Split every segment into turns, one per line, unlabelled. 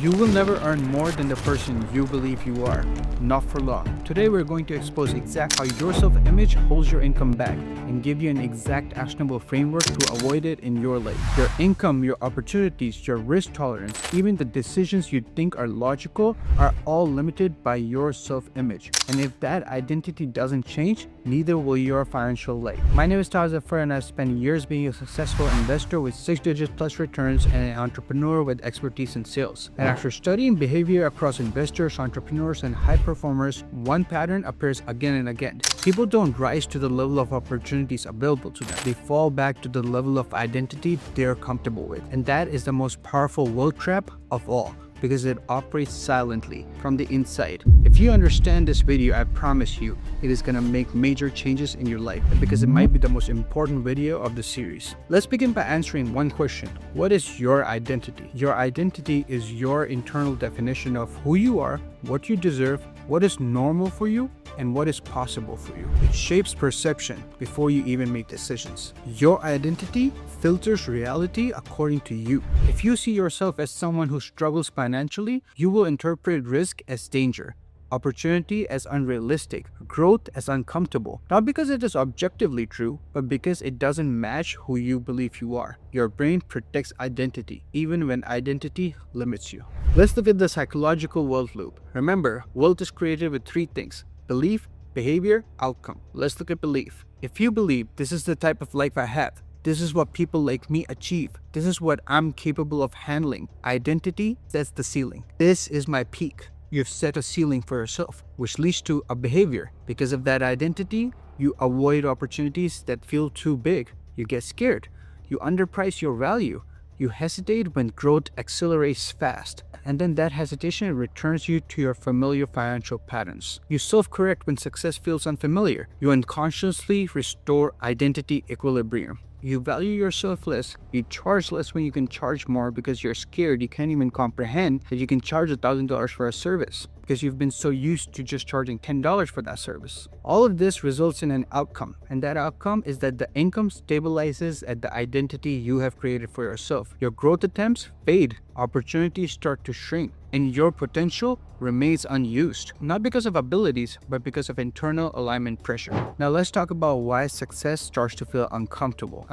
You will never earn more than the person you believe you are. Not for long. Today we're going to expose exactly how your self-image holds your income back and give you an exact actionable framework to avoid it in your life. Your income, your opportunities, your risk tolerance, even the decisions you think are logical are all limited by your self-image. And if that identity doesn't change, neither will your financial life. My name is Taz Zafar and I've spent years being a successful investor with 6-digit plus returns and an entrepreneur with expertise in sales. And after studying behavior across investors, entrepreneurs, and high performers, one pattern appears again and again. People don't rise to the level of opportunities available to them. They fall back to the level of identity they're comfortable with. And that is the most powerful wealth trap of all, because it operates silently from the inside. If you understand this video, I promise you, it is gonna make major changes in your life because it might be the most important video of the series. Let's begin by answering one question. What is your identity? Your identity is your internal definition of who you are, what you deserve, what is normal for you, and what is possible for you. It shapes perception before you even make decisions. Your identity filters reality according to you. If you see yourself as someone who struggles financially, you will interpret risk as danger, opportunity as unrealistic, growth as uncomfortable. Not because it is objectively true, but because it doesn't match who you believe you are. Your brain protects identity, even when identity limits you. Let's look at the psychological wealth loop. Remember, wealth is created with three things: belief, behavior, outcome. Let's look at belief. If you believe this is the type of life I have, this is what people like me achieve, this is what I'm capable of handling, identity sets the ceiling. This is my peak. You've set a ceiling for yourself, which leads to a behavior. Because of that identity, you avoid opportunities that feel too big. You get scared. You underprice your value. You hesitate when growth accelerates fast, and then that hesitation returns you to your familiar financial patterns. You self-correct when success feels unfamiliar. You unconsciously restore identity equilibrium. You value yourself less. You charge less when you can charge more because you're scared. You can't even comprehend that you can charge $1,000 for a service because you've been so used to just charging $10 for that service. All of this results in an outcome, and that outcome is that the income stabilizes at the identity you have created for yourself. Your growth attempts fade, opportunities start to shrink, and your potential remains unused, not because of abilities, but because of internal alignment pressure. Now let's talk about why success starts to feel uncomfortable.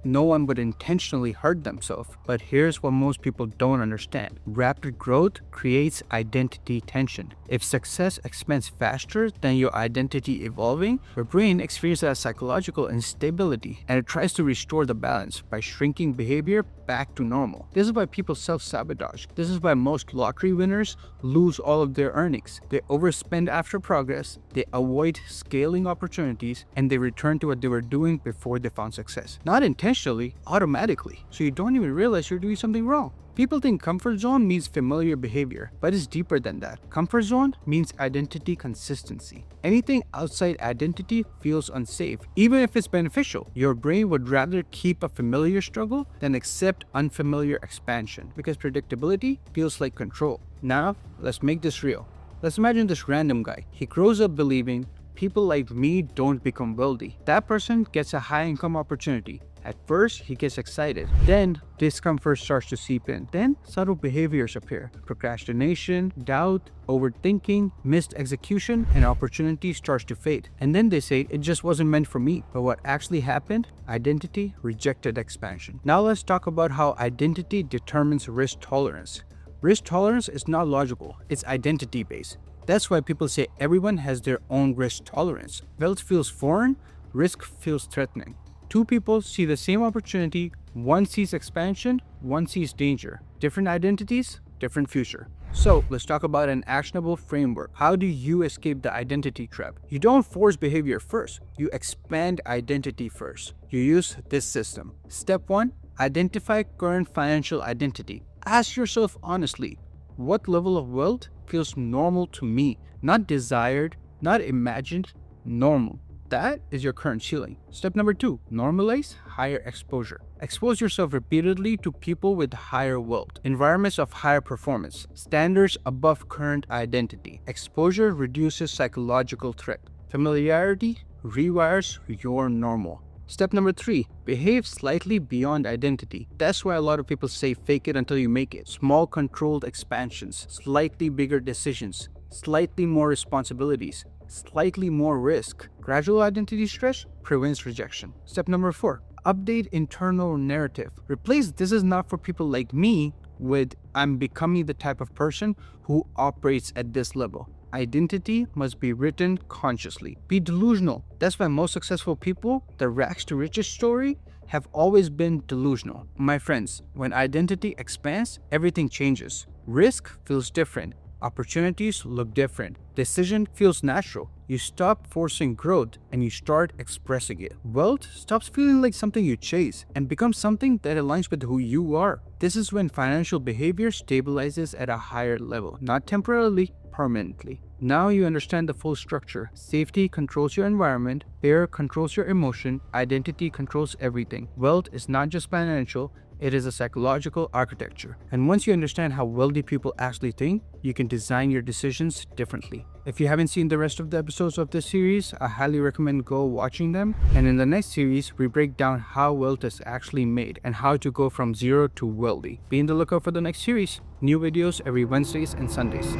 No one would intentionally hurt themselves, but here's what most people don't understand. Rapid growth creates identity tension. If success expands faster than your identity evolving, your brain experiences a psychological instability, and it tries to restore the balance by shrinking behavior back to normal. This is why people self-sabotage. This is why most lottery winners lose all of their earnings. They overspend after progress, they avoid scaling opportunities, and they return to what they were doing before they found success. Not intentionally, automatically. So you don't even realize you're doing something wrong. People think comfort zone means familiar behavior, but it's deeper than that. Comfort zone means identity consistency. Anything outside identity feels unsafe, even if it's beneficial. Your brain would rather keep a familiar struggle than accept unfamiliar expansion because predictability feels like control. Now, let's make this real. Let's imagine this random guy. He grows up believing people like me don't become wealthy. That person gets a high income opportunity. At first, he gets excited. Then, discomfort starts to seep in. Then, subtle behaviors appear. Procrastination, doubt, overthinking, missed execution, and opportunity starts to fade. And then they say, it just wasn't meant for me. But what actually happened? Identity rejected expansion. Now let's talk about how identity determines risk tolerance. Risk tolerance is not logical, it's identity-based. That's why people say everyone has their own risk tolerance. Wealth feels foreign, risk feels threatening. Two people see the same opportunity, one sees expansion, one sees danger. Different identities, different future. So let's talk about an actionable framework. How do you escape the identity trap? You don't force behavior first, you expand identity first. You use this system. Step 1, identify current financial identity. Ask yourself honestly, what level of wealth feels normal to me? Not desired, not imagined, normal. That is your current ceiling. Step number 2, normalize higher exposure. Expose yourself repeatedly to people with higher wealth, environments of higher performance, standards above current identity. Exposure reduces psychological threat. Familiarity rewires your normal. Step number 3, behave slightly beyond identity. That's why a lot of people say fake it until you make it. Small controlled expansions, slightly bigger decisions, slightly more responsibilities, slightly more risk. Gradual identity stretch prevents rejection. Step number 4, update internal narrative. Replace "this is not for people like me" with "I'm becoming the type of person who operates at this level." Identity must be written consciously. Be delusional. That's why most successful people, the rags to riches story, have always been delusional. My friends, when identity expands, everything changes. Risk feels different. Opportunities look different. Decision feels natural. You stop forcing growth and you start expressing it. Wealth stops feeling like something you chase and becomes something that aligns with who you are. This is when financial behavior stabilizes at a higher level, not temporarily, permanently. Now you understand the full structure. Safety controls your environment, fear controls your emotion, identity controls everything. Wealth is not just financial, it is a psychological architecture. And once you understand how wealthy people actually think, you can design your decisions differently. If you haven't seen the rest of the episodes of this series, I highly recommend go watching them. And in the next series, we break down how wealth is actually made and how to go from zero to wealthy. Be on the lookout for the next series. New videos every Wednesdays and Sundays.